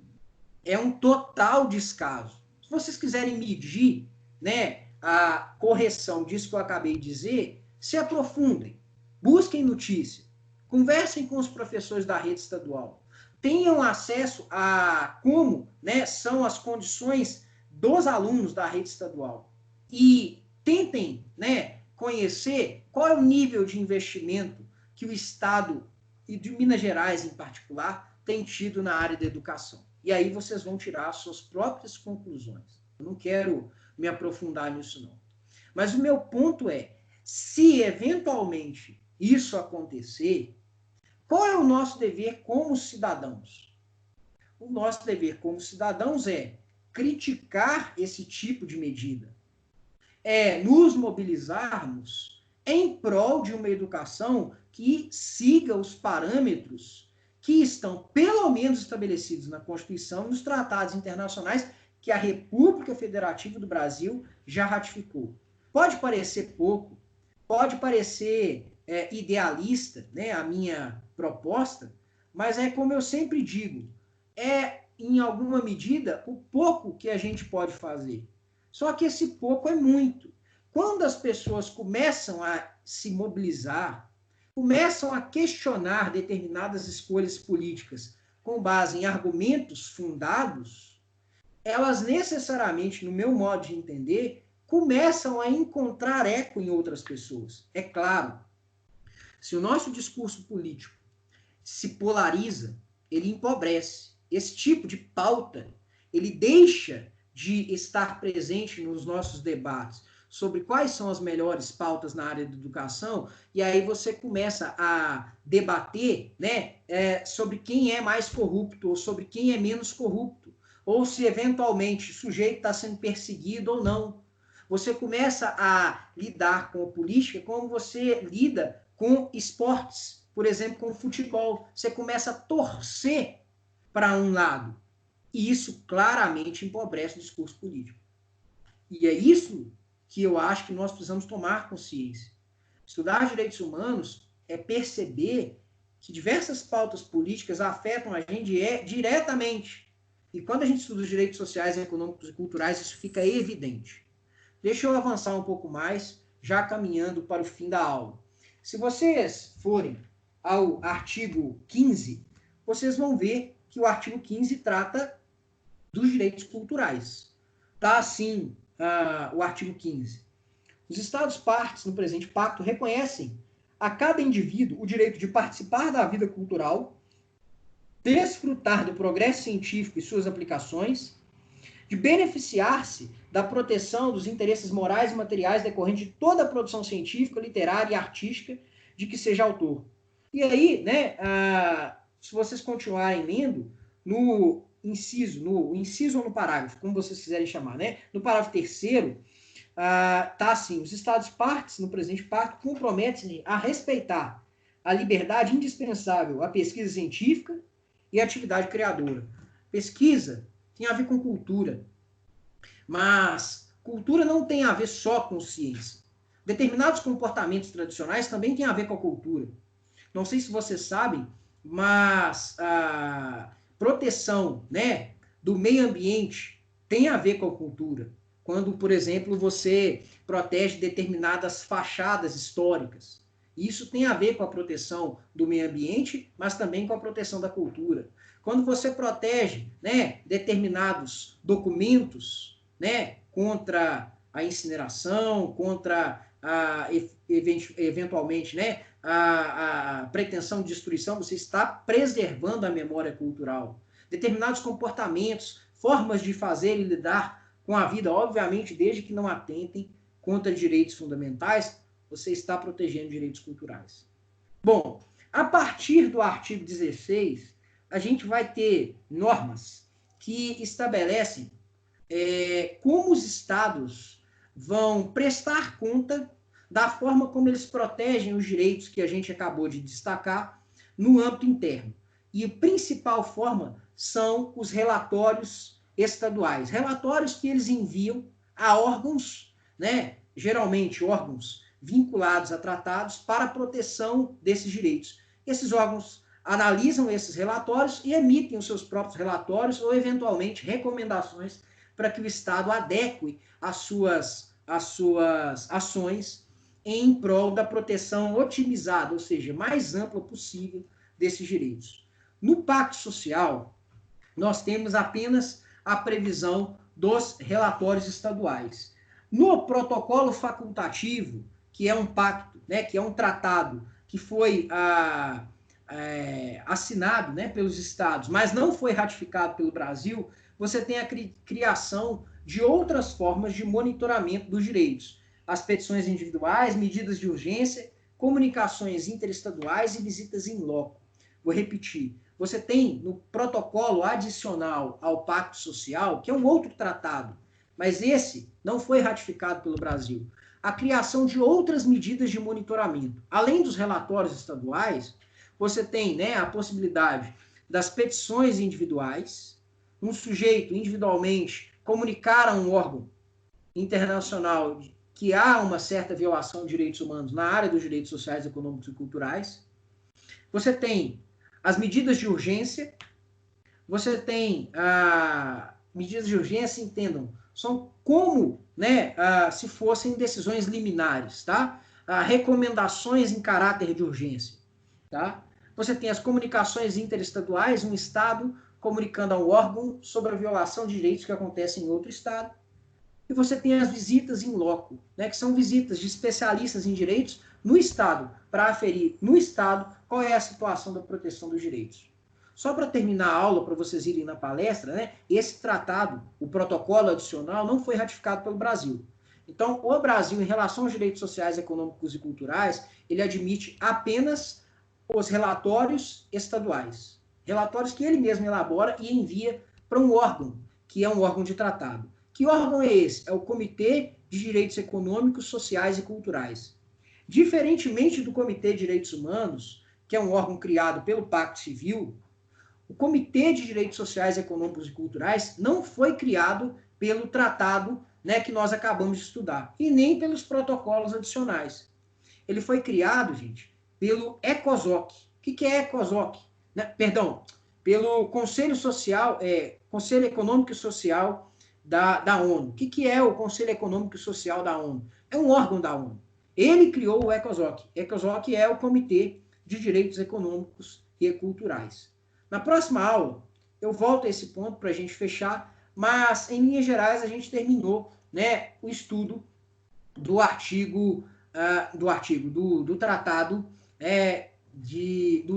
É um total descaso. Se vocês quiserem medir, né, a correção disso que eu acabei de dizer, se aprofundem, busquem notícia, conversem com os professores da rede estadual, tenham acesso a como, né, são as condições dos alunos da rede estadual e tentem, né, conhecer qual é o nível de investimento que o Estado, e de Minas Gerais em particular, tem tido na área da educação. E aí vocês vão tirar as suas próprias conclusões. Eu não quero me aprofundar nisso, não. Mas o meu ponto é, se eventualmente isso acontecer, qual é o nosso dever como cidadãos? O nosso dever como cidadãos é criticar esse tipo de medida, é nos mobilizarmos em prol de uma educação que siga os parâmetros que estão, pelo menos, estabelecidos na Constituição e nos tratados internacionais que a República Federativa do Brasil já ratificou. Pode parecer pouco, pode parecer idealista, né, a minha proposta, mas é como eu sempre digo, é, em alguma medida, o pouco que a gente pode fazer. Só que esse pouco é muito. Quando as pessoas começam a se mobilizar, começam a questionar determinadas escolhas políticas com base em argumentos fundados, elas necessariamente, no meu modo de entender, começam a encontrar eco em outras pessoas. É claro, se o nosso discurso político se polariza, ele empobrece. Esse tipo de pauta, ele deixa de estar presente nos nossos debates sobre quais são as melhores pautas na área da educação, e aí você começa a debater, né, sobre quem é mais corrupto ou sobre quem é menos corrupto, ou se eventualmente o sujeito está sendo perseguido ou não. Você começa a lidar com a política como você lida com esportes, por exemplo, com o futebol. Você começa a torcer para um lado. E isso claramente empobrece o discurso político. E é isso que eu acho que nós precisamos tomar consciência. Estudar direitos humanos é perceber que diversas pautas políticas afetam a gente diretamente. E quando a gente estuda os direitos sociais, econômicos e culturais, isso fica evidente. Deixa eu avançar um pouco mais, já caminhando para o fim da aula. Se vocês forem ao artigo 15, vocês vão ver que o artigo 15 trata dos direitos culturais. Tá assim, o artigo 15. Os Estados partes no presente pacto reconhecem a cada indivíduo o direito de participar da vida cultural, desfrutar do progresso científico e suas aplicações, de beneficiar-se da proteção dos interesses morais e materiais decorrentes de toda a produção científica, literária e artística de que seja autor. E aí, né, se vocês continuarem lendo, no inciso ou no parágrafo, como vocês quiserem chamar, né, no parágrafo 3º, tá assim, os Estados partes, no presente pacto, comprometem-se a respeitar a liberdade indispensável à pesquisa científica e à atividade criadora. Pesquisa tem a ver com cultura, mas cultura não tem a ver só com ciência. Determinados comportamentos tradicionais também têm a ver com a cultura. Não sei se vocês sabem, mas a proteção, né, do meio ambiente tem a ver com a cultura. Quando, por exemplo, você protege determinadas fachadas históricas. Isso tem a ver com a proteção do meio ambiente, mas também com a proteção da cultura. Quando você protege, né, determinados documentos, né, contra a incineração, contra eventualmente, né, a pretensão de destruição, você está preservando a memória cultural. Determinados comportamentos, formas de fazer e lidar com a vida, obviamente, desde que não atentem contra direitos fundamentais, você está protegendo direitos culturais. Bom, a partir do artigo 16, a gente vai ter normas que estabelecem como os estados vão prestar conta da forma como eles protegem os direitos que a gente acabou de destacar no âmbito interno. E a principal forma são os relatórios estaduais. Relatórios que eles enviam a órgãos, né, geralmente órgãos vinculados a tratados para a proteção desses direitos. Esses órgãos analisam esses relatórios e emitem os seus próprios relatórios ou, eventualmente, recomendações para que o Estado adeque as suas ações em prol da proteção otimizada, ou seja, mais ampla possível desses direitos. No Pacto Social, nós temos apenas a previsão dos relatórios estaduais. No protocolo facultativo, que é um pacto, né, que é um tratado que foi assinado, né, pelos estados, mas não foi ratificado pelo Brasil, você tem a criação de outras formas de monitoramento dos direitos. As petições individuais, medidas de urgência, comunicações interestaduais e visitas in loco. Vou repetir. Você tem no protocolo adicional ao Pacto Social, que é um outro tratado, mas esse não foi ratificado pelo Brasil, a criação de outras medidas de monitoramento. Além dos relatórios estaduais, você tem, né, a possibilidade das petições individuais, um sujeito individualmente comunicar a um órgão internacional que há uma certa violação de direitos humanos na área dos direitos sociais, econômicos e culturais. Você tem as medidas de urgência, você tem medidas de urgência, entendam, são como, né, se fossem decisões liminares, tá? Recomendações em caráter de urgência, tá? Você tem as comunicações interestaduais, um estado comunicando ao órgão sobre a violação de direitos que acontecem em outro estado. E você tem as visitas in loco, né, que são visitas de especialistas em direitos no estado, para aferir no estado qual é a situação da proteção dos direitos. Só para terminar a aula, para vocês irem na palestra, né, esse tratado, o protocolo adicional, não foi ratificado pelo Brasil. Então, o Brasil, em relação aos direitos sociais, econômicos e culturais, ele admite apenas os relatórios estaduais. Relatórios que ele mesmo elabora e envia para um órgão, que é um órgão de tratado. Que órgão é esse? É o Comitê de Direitos Econômicos, Sociais e Culturais. Diferentemente do Comitê de Direitos Humanos, que é um órgão criado pelo Pacto Civil, o Comitê de Direitos Sociais, Econômicos e Culturais não foi criado pelo tratado, né, que nós acabamos de estudar, e nem pelos protocolos adicionais. Ele foi criado, gente, pelo ECOSOC. O que é ECOSOC? Perdão, pelo Conselho Social, Conselho Econômico e Social da ONU. O que é o Conselho Econômico e Social da ONU? É um órgão da ONU. Ele criou o ECOSOC. ECOSOC é o Comitê de Direitos Econômicos e Culturais. Na próxima aula, eu volto a esse ponto para a gente fechar, mas, em linhas gerais, a gente terminou, né, o estudo do do tratado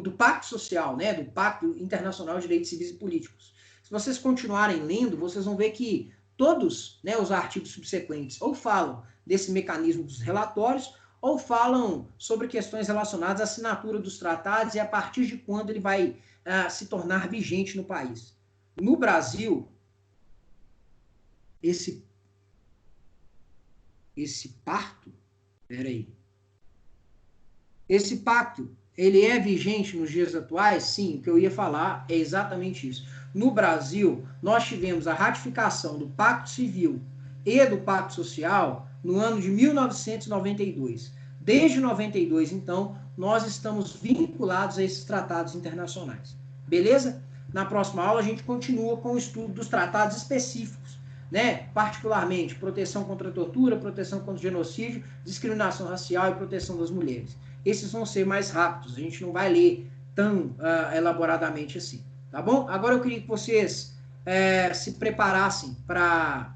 do Pacto Social, né, do Pacto Internacional de Direitos Civis e Políticos. Se vocês continuarem lendo, vocês vão ver que todos, né, os artigos subsequentes ou falam desse mecanismo dos relatórios ou falam sobre questões relacionadas à assinatura dos tratados e a partir de quando ele vai se tornar vigente no país. No Brasil, esse pacto, esse pacto, ele é vigente nos dias atuais? Sim, o que eu ia falar é exatamente isso. No Brasil, nós tivemos a ratificação do Pacto Civil e do Pacto Social no ano de 1992. Desde 92, então, nós estamos vinculados a esses tratados internacionais. Beleza? Na próxima aula, a gente continua com o estudo dos tratados específicos, né? Particularmente, proteção contra a tortura, proteção contra o genocídio, discriminação racial e proteção das mulheres. Esses vão ser mais rápidos, a gente não vai ler tão elaboradamente assim, tá bom? Agora eu queria que vocês se preparassem para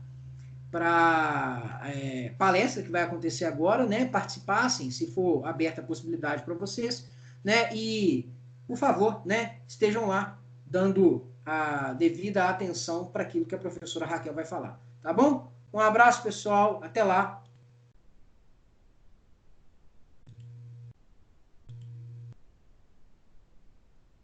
palestra que vai acontecer agora, né? Participassem, se for aberta a possibilidade para vocês, né? E, por favor, né? Estejam lá dando a devida atenção para aquilo que a professora Raquel vai falar, tá bom? Um abraço, pessoal, até lá